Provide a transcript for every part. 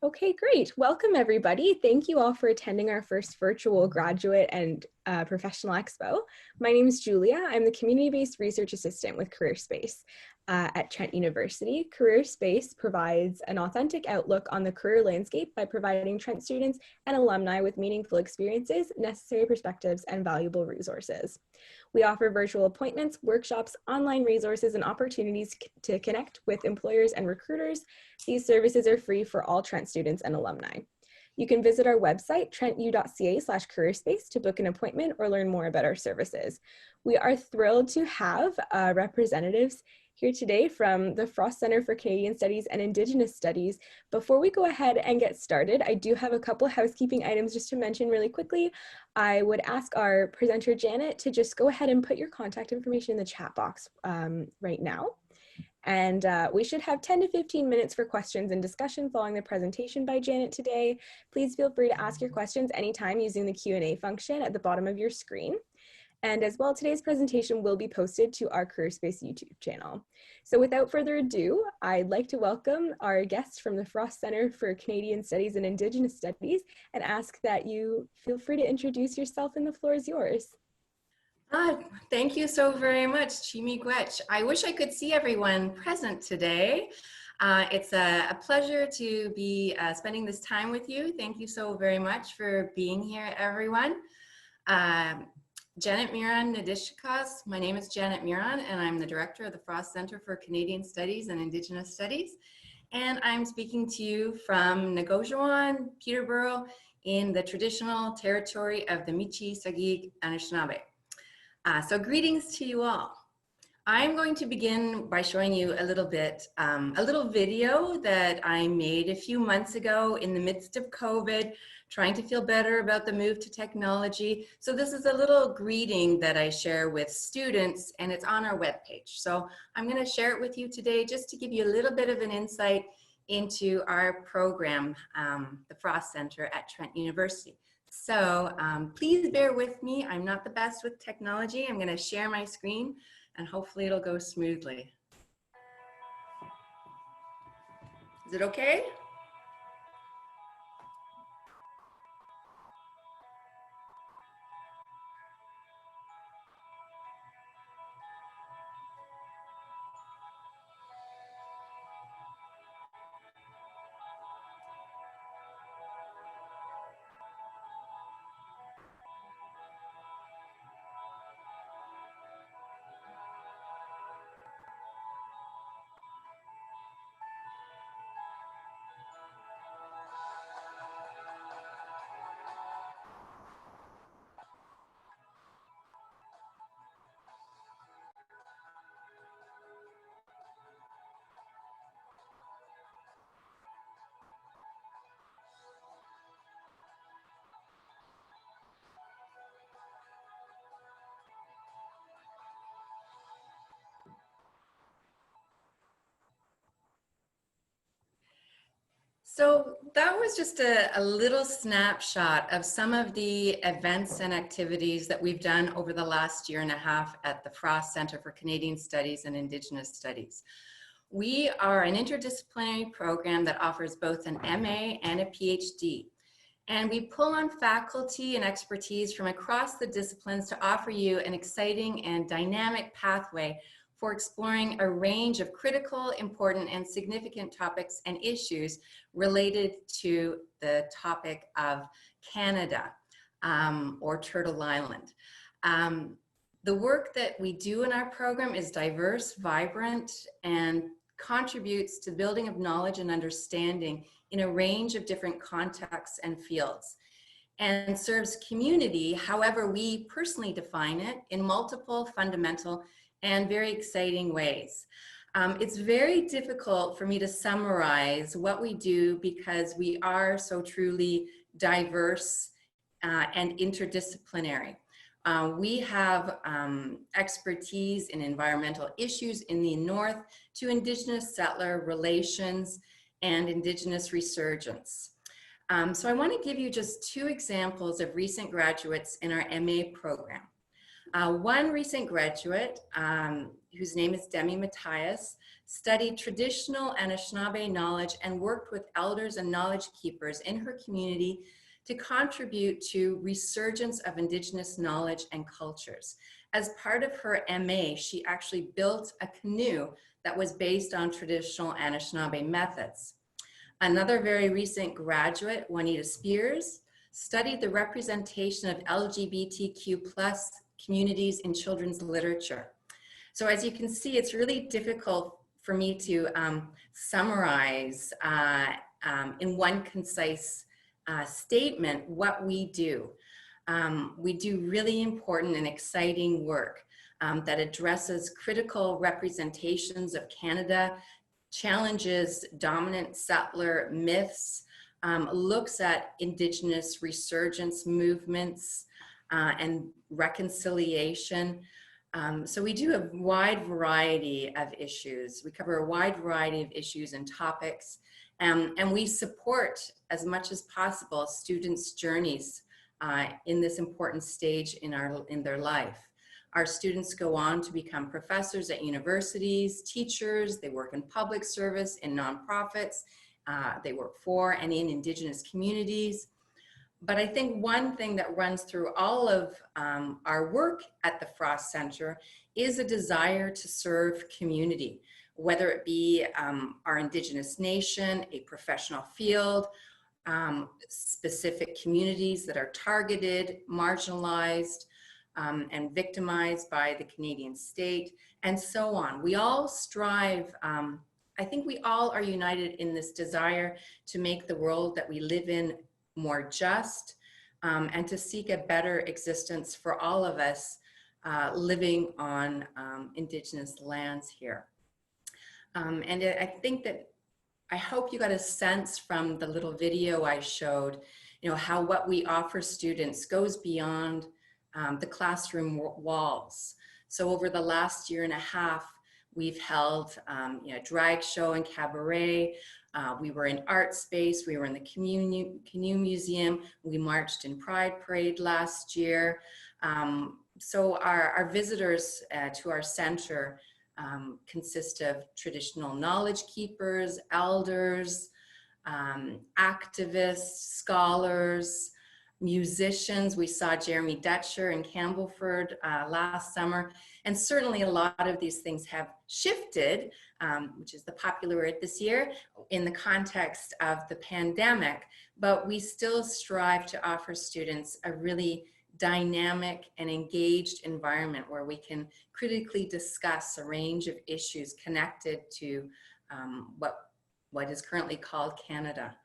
Okay, great. Welcome, everybody. Thank you all for attending our first virtual graduate and professional expo. My name is Julia. I'm the community-based research assistant with Careerspace at Trent University. Careerspace provides an authentic outlook on the career landscape by providing Trent students and alumni with meaningful experiences, necessary perspectives, and valuable resources. We offer virtual appointments, workshops, online resources, and opportunities to connect with employers and recruiters. These services are free for all Trent students and alumni. You can visit our website, trentu.ca/careerspace, to book an appointment or learn more about our services. We are thrilled to have representatives here today from the Frost Center for Canadian Studies and Indigenous Studies. Before we go ahead and get started, I do have a couple housekeeping items just to mention really quickly. I would ask our presenter, Janet, to just go ahead and put your contact information in the chat box right now. And we should have 10 to 15 minutes for questions and discussion following the presentation by Janet today. Please feel free to ask your questions anytime using the Q&A function at the bottom of your screen. And as well, today's presentation will be posted to our Careerspace YouTube channel. So without further ado, I'd like to welcome our guest from the Frost Center for Canadian Studies and Indigenous Studies and ask that you feel free to introduce yourself, and the floor is yours. Thank you so very much, Chimigwech. I wish I could see everyone present today. It's a pleasure to be spending this time with you. Thank you so very much for being here, everyone. Janet Miran Nadishikas. My name is Janet Miran, and I'm the director of the Frost Center for Canadian Studies and Indigenous Studies. And I'm speaking to you from Nagojawon, Peterborough, in the traditional territory of the Michi Sagig Anishinaabe. So greetings to you all. I'm going to begin by showing you a little video that I made a few months ago in the midst of COVID, trying to feel better about the move to technology. So this is a little greeting that I share with students, and it's on our webpage. So I'm going to share it with you today just to give you a little bit of an insight into our program, the Frost Center at Trent University. So please bear with me. I'm not the best with technology. I'm going to share my screen, and hopefully it'll go smoothly. Is it okay? So that was just a little snapshot of some of the events and activities that we've done over the last year and a half at the Frost Center for Canadian Studies and Indigenous Studies. We are an interdisciplinary program that offers both an MA and a PhD. And we pull on faculty and expertise from across the disciplines to offer you an exciting and dynamic pathway for exploring a range of critical, important, and significant topics and issues related to the topic of Canada or Turtle Island. The work that we do in our program is diverse, vibrant, and contributes to building of knowledge and understanding in a range of different contexts and fields, and serves community, however we personally define it, in multiple fundamental and very exciting ways. It's very difficult for me to summarize what we do because we are so truly diverse and interdisciplinary. We have expertise in environmental issues in the North to Indigenous settler relations and Indigenous resurgence. So I want to give you just two examples of recent graduates in our MA program. One recent graduate whose name is Demi Matthias, studied traditional Anishinaabe knowledge and worked with elders and knowledge keepers in her community to contribute to resurgence of Indigenous knowledge and cultures. As part of her MA, she actually built a canoe that was based on traditional Anishinaabe methods. Another very recent graduate, Juanita Spears, studied the representation of LGBTQ plus communities in children's literature. So as you can see, it's really difficult for me to summarize in one concise statement what we do. We do really important and exciting work that addresses critical representations of Canada, challenges dominant settler myths, looks at Indigenous resurgence movements and reconciliation. So we do a wide variety of issues. We cover a wide variety of issues and topics, and we support as much as possible students' journeys in this important stage in their life. Our students go on to become professors at universities, teachers, they work in public service, in nonprofits, they work for and in Indigenous communities. But I think one thing that runs through all of our work at the Frost Center is a desire to serve community, whether it be our Indigenous nation, a professional field, specific communities that are targeted, marginalized, and victimized by the Canadian state, and so on. We all strive, I think we all are united in this desire to make the world that we live in more just, and to seek a better existence for all of us living on Indigenous lands here. And I think that, I hope you got a sense from the little video I showed, you know, how what we offer students goes beyond the classroom walls. So over the last year and a half, we've held you know, drag show and cabaret. We were in art space. We were in the Canoe Museum. We marched in Pride Parade last year. So our visitors to our center consist of traditional knowledge keepers, elders, activists, scholars, musicians. We saw Jeremy Dutcher in Campbellford last summer, and certainly a lot of these things have shifted, which is the popular word this year, in the context of the pandemic, but we still strive to offer students a really dynamic and engaged environment where we can critically discuss a range of issues connected to what is currently called Canada.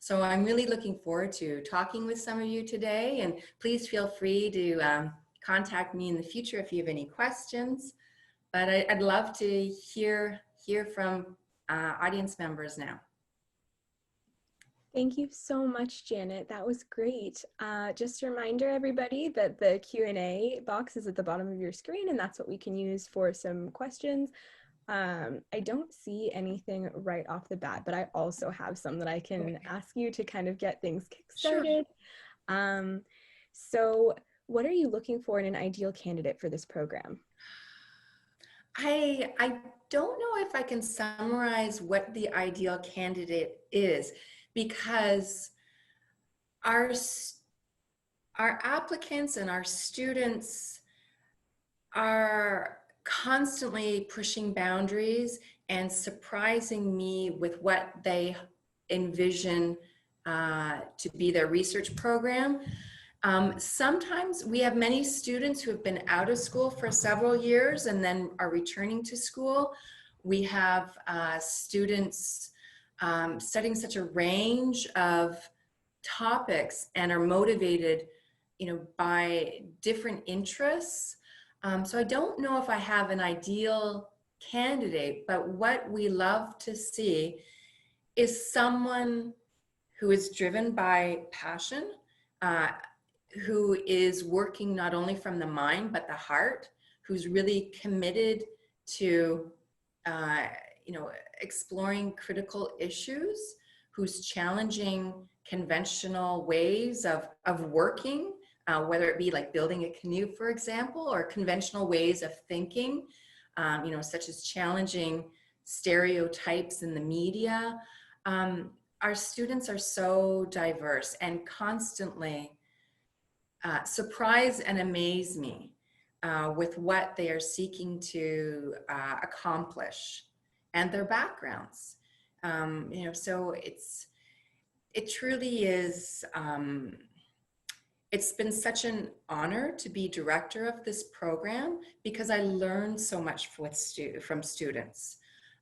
So I'm really looking forward to talking with some of you today, and please feel free to contact me in the future if you have any questions. But I'd love to hear from audience members now. Thank you so much, Janet. That was great. Just a reminder, everybody, that the Q&A box is at the bottom of your screen, and that's what we can use for some questions. I don't see anything right off the bat, but I also have some that I can ask you to kind of get things kickstarted. Sure. So what are you looking for in an ideal candidate for this program? I don't know if I can summarize what the ideal candidate is, because our applicants and our students are constantly pushing boundaries and surprising me with what they envision to be their research program. Sometimes we have many students who have been out of school for several years and then are returning to school. We have students studying such a range of topics and are motivated, you know, by different interests. So I don't know if I have an ideal candidate, but what we love to see is someone who is driven by passion, who is working not only from the mind, but the heart, who's really committed to, you know, exploring critical issues, who's challenging conventional ways of working, whether it be like building a canoe, for example, or conventional ways of thinking. such as challenging stereotypes in the media. Our students are so diverse and constantly surprise and amaze me with what they are seeking to accomplish and their backgrounds. So it truly is, it's been such an honor to be director of this program because I learned so much from students.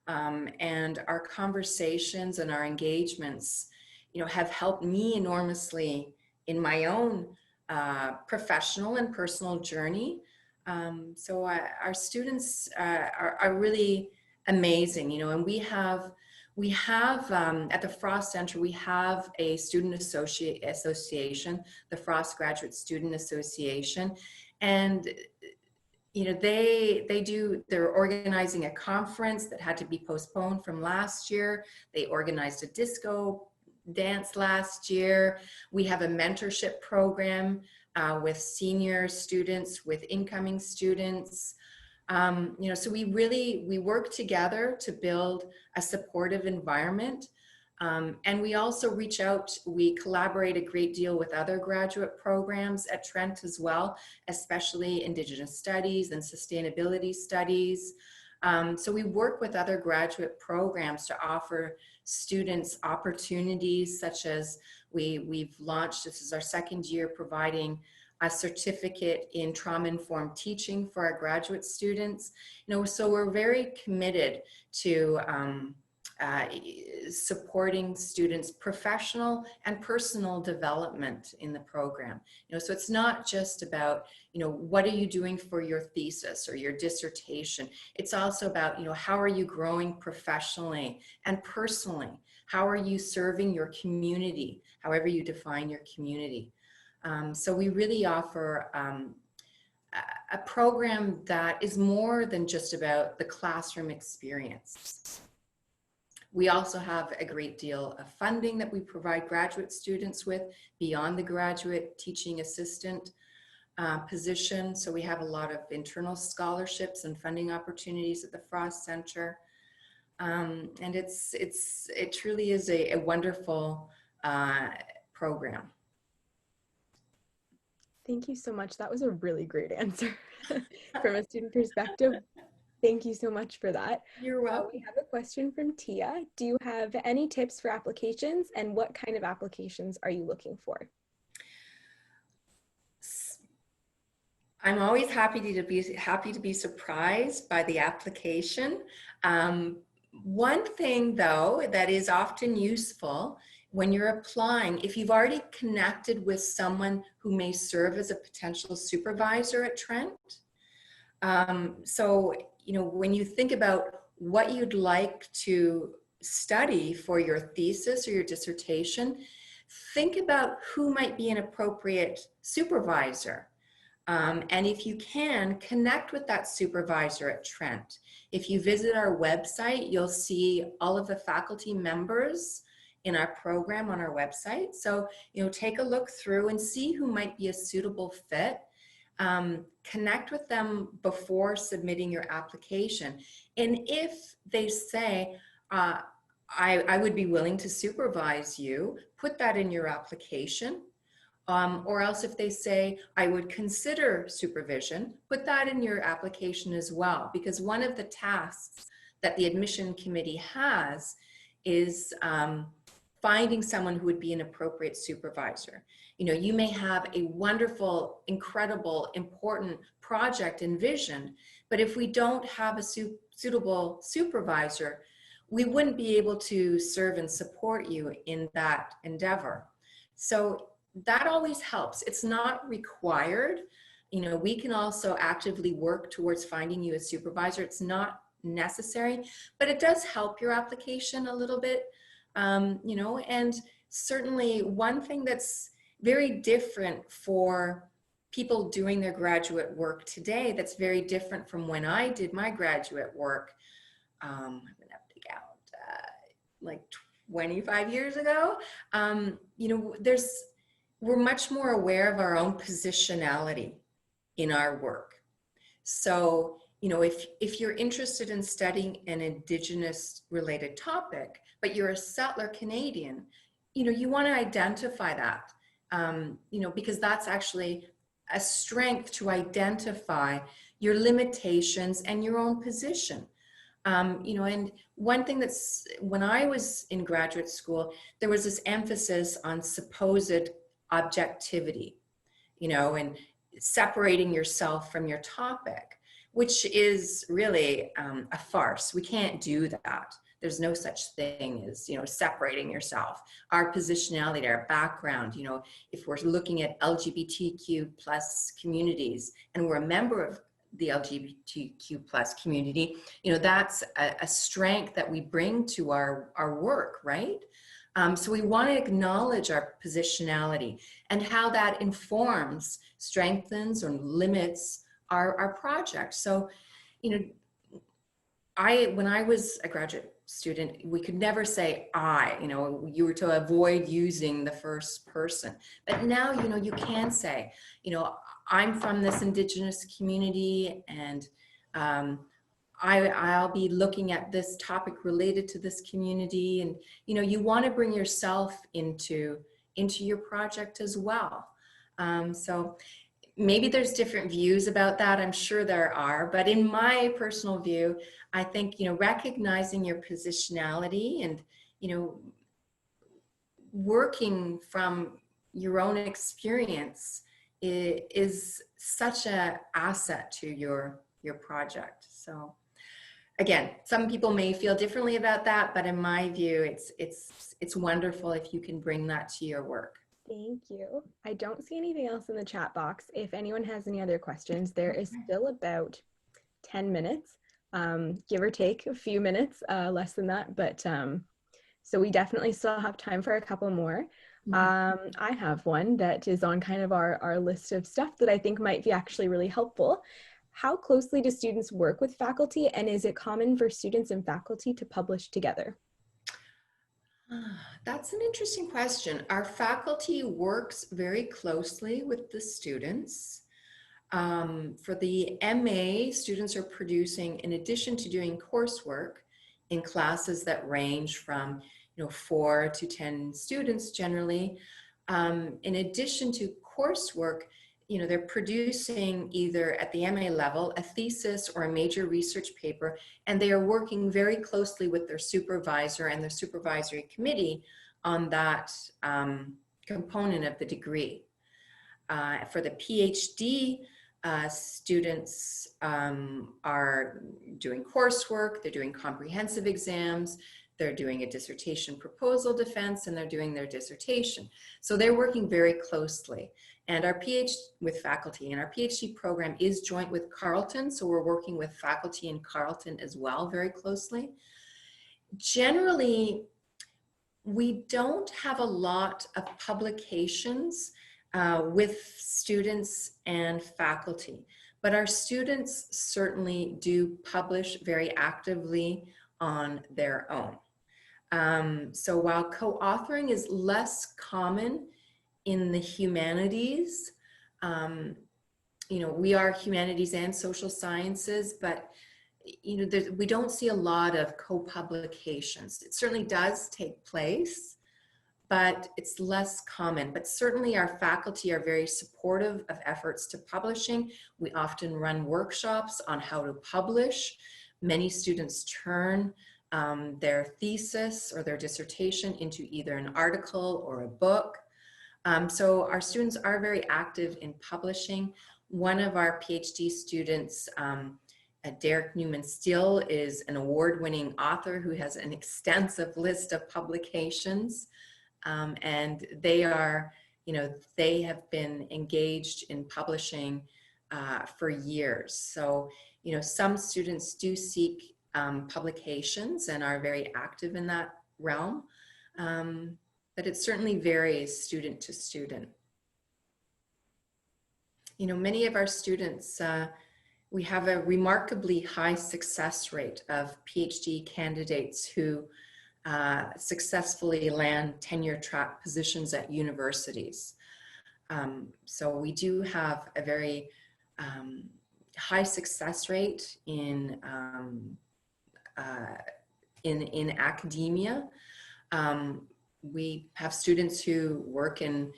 And our conversations and our engagements, have helped me enormously in my own professional and personal journey. Our students are really amazing, and we have at the Frost Center, we have a student association, the Frost Graduate Student Association, and they're organizing a conference that had to be postponed from last year. They organized a disco dance last year. We have a mentorship program with senior students, with incoming students. So we work together to build a supportive environment. And we also reach out, we collaborate a great deal with other graduate programs at Trent as well, especially Indigenous studies and sustainability studies. So we work with other graduate programs to offer students opportunities, such as we've launched, this is our second year, providing a certificate in trauma-informed teaching for our graduate students. So we're very committed to supporting students' professional and personal development in the program. So it's not just about, what are you doing for your thesis or your dissertation? It's also about, how are you growing professionally and personally? How are you serving your community, however you define your community? So we really offer a program that is more than just about the classroom experience. We also have a great deal of funding that we provide graduate students with beyond the graduate teaching assistant position. So we have a lot of internal scholarships and funding opportunities at the Frost Center. And it truly is a wonderful program. Thank you so much. That was a really great answer from a student perspective. Thank you so much for that. You're welcome. We have a question from Tia. Do you have any tips for applications, and what kind of applications are you looking for? I'm always happy to be surprised by the application. One thing though that is often useful when you're applying, if you've already connected with someone who may serve as a potential supervisor at Trent, so when you think about what you'd like to study for your thesis or your dissertation, think about who might be an appropriate supervisor. And if you can, connect with that supervisor at Trent. If you visit our website, you'll see all of the faculty members in our program on our website. So, take a look through and see who might be a suitable fit. Connect with them before submitting your application. And if they say, I would be willing to supervise you, put that in your application. Or else if they say, I would consider supervision, put that in your application as well. Because one of the tasks that the admission committee has is finding someone who would be an appropriate supervisor. You may have a wonderful, incredible, important project and vision, but if we don't have a suitable supervisor, we wouldn't be able to serve and support you in that endeavor. So that always helps. It's not required. We can also actively work towards finding you a supervisor. It's not necessary, but it does help your application a little bit. And certainly one thing that's very different for people doing their graduate work today, that's very different from when I did my graduate work, I'm gonna have to count, like 25 years ago, we're much more aware of our own positionality in our work. So if you're interested in studying an Indigenous related topic, but you're a settler Canadian, you want to identify that, because that's actually a strength to identify your limitations and your own position. And one thing when I was in graduate school, there was this emphasis on supposed objectivity, and separating yourself from your topic, which is really a farce. We can't do that. There's no such thing as, separating yourself. Our positionality, our background, if we're looking at LGBTQ plus communities and we're a member of the LGBTQ plus community, that's a strength that we bring to our work, right? So we want to acknowledge our positionality and how that informs, strengthens, or limits our project. So, when I was a graduate student, we could never say I, you were to avoid using the first person. But now, you can say, I'm from this Indigenous community, and I'll be looking at this topic related to this community. And, you want to bring yourself into your project as well. So maybe there's different views about that. I'm sure there are, but in my personal view, I think, recognizing your positionality and, working from your own experience is such an asset to your project. So again, some people may feel differently about that, but in my view, it's wonderful if you can bring that to your work. Thank you. I don't see anything else in the chat box. If anyone has any other questions, there is still about 10 minutes, give or take a few minutes, less than that. But so we definitely still have time for a couple more. I have one that is on kind of our list of stuff that I think might be actually really helpful. How closely do students work with faculty, and is it common for students and faculty to publish together? That's an interesting question. Our faculty works very closely with the students. For the MA, students are producing, in addition to doing coursework in classes that range from 4 to 10 students generally, in addition to coursework, they're producing either at the MA level a thesis or a major research paper, and they are working very closely with their supervisor and their supervisory committee on that component of the degree. For the PhD, students are doing coursework, they're doing comprehensive exams, they're doing a dissertation proposal defense, and they're doing their dissertation. So they're working very closely. And our with faculty, and our PhD program is joint with Carleton, so we're working with faculty in Carleton as well very closely. Generally, we don't have a lot of publications with students and faculty, but our students certainly do publish very actively on their own. So while co-authoring is less common in the humanities, we are humanities and social sciences, but we don't see a lot of co-publications. It certainly does take place, but it's less common. But certainly our faculty are very supportive of efforts to publishing. We often run workshops on how to publish. Many students turn their thesis or their dissertation into either an article or a book. So our students are very active in publishing. One of our PhD students, Derek Newman Steele, is an award-winning author who has an extensive list of publications. And they are, they have been engaged in publishing for years. So, some students do seek publications and are very active in that realm. But it certainly varies student to student. Many of our students, we have a remarkably high success rate of PhD candidates who successfully land tenure track positions at universities. So we do have a very high success rate in academia. We have students who work in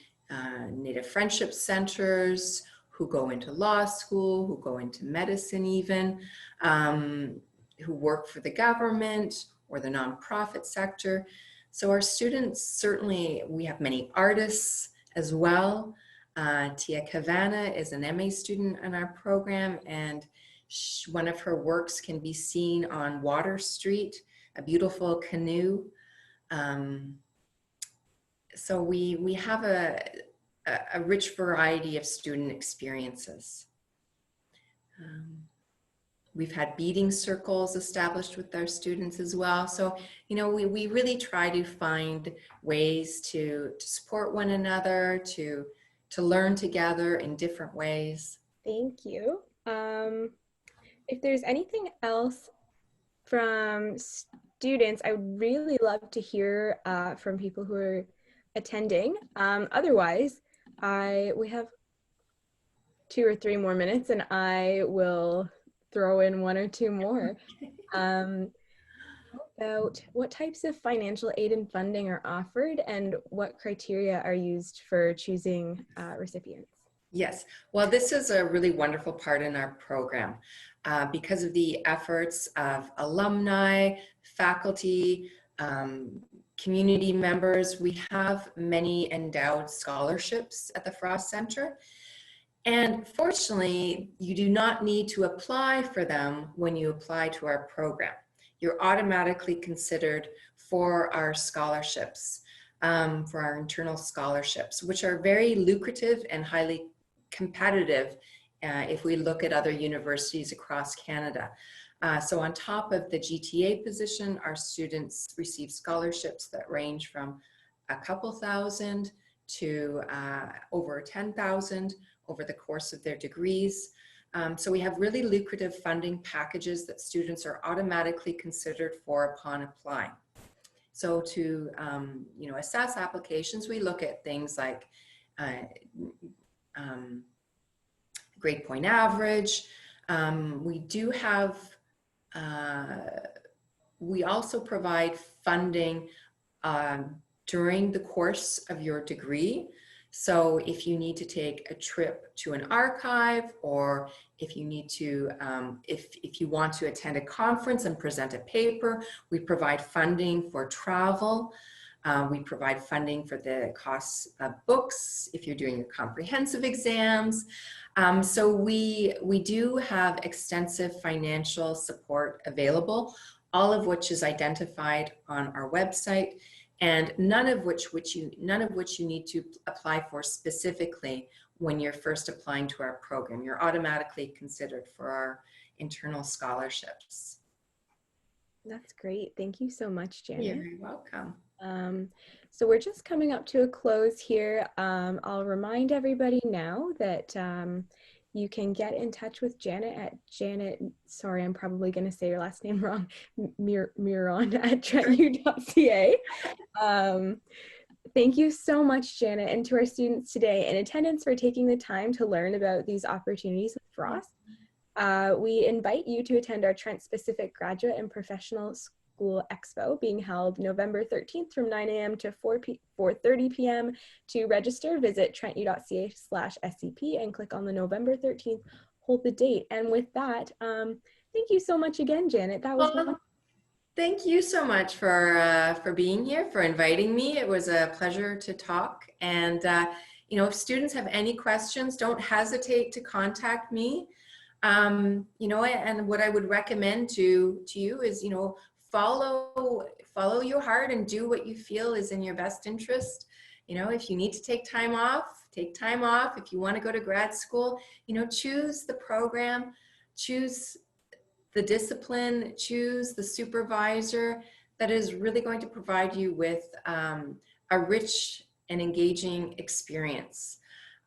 Native Friendship Centers, who go into law school, who go into medicine even, who work for the government or the nonprofit sector. So our students, certainly, we have many artists as well. Tia Kavana is an MA student in our program, and one of her works can be seen on Water Street, a beautiful canoe. So we have a rich variety of student experiences. We've had beading circles established with our students as well. So, you know, we really try to find ways to support one another, to learn together in different ways. Thank you. If there's anything else from students, I would really love to hear from people who are attending. Otherwise, we have 2 or 3 more minutes, and I will throw in 1 or 2 more. About what types of financial aid and funding are offered, and what criteria are used for choosing recipients? Yes, well, this is a really wonderful part in our program because of the efforts of alumni, faculty, community members. We have many endowed scholarships at the Frost Center. And fortunately, you do not need to apply for them when you apply to our program. You're automatically considered for our scholarships, for our internal scholarships, which are very lucrative and highly competitive if we look at other universities across Canada. So on top of the GTA position, our students receive scholarships that range from a couple thousand to over 10,000 over the course of their degrees. So we have really lucrative funding packages that students are automatically considered for upon applying. So to assess applications, we look at things like grade point average. We also provide funding during the course of your degree. So if you need to take a trip to an archive, or if you need to, if you want to attend a conference and present a paper, we provide funding for travel. We provide funding for the costs of books if you're doing your comprehensive exams. So we do have extensive financial support available, all of which is identified on our website, and none of which you need to apply for specifically when you're first applying to our program. You're automatically considered for our internal scholarships. That's great. Thank you so much, Janet. You're very welcome. So we're just coming up to a close here. I'll remind everybody now that you can get in touch with Janet at sorry, I'm probably going to say your last name wrong, Miron at trentu.ca. Thank you so much, Janet, and to our students today in attendance for taking the time to learn about these opportunities with Frost. We invite you to attend our Trent-specific graduate and professional School Expo being held November 13th from 9 a.m. to 4:30 p.m. To register, visit trentu.ca/SCP and click on the November 13th hold the date. And with that, thank you so much again, Janet. That was wonderful. Thank you so much for being here, for inviting me. It was a pleasure to talk. And if students have any questions, don't hesitate to contact me. And what I would recommend to you is, follow your heart and do what you feel is in your best interest. If you need to take time off, take time off. If you want to go to grad school, choose the program, choose the discipline, choose the supervisor that is really going to provide you with a rich and engaging experience.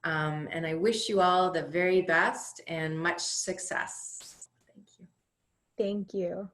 And I wish you all the very best and much success. Thank you. Thank you.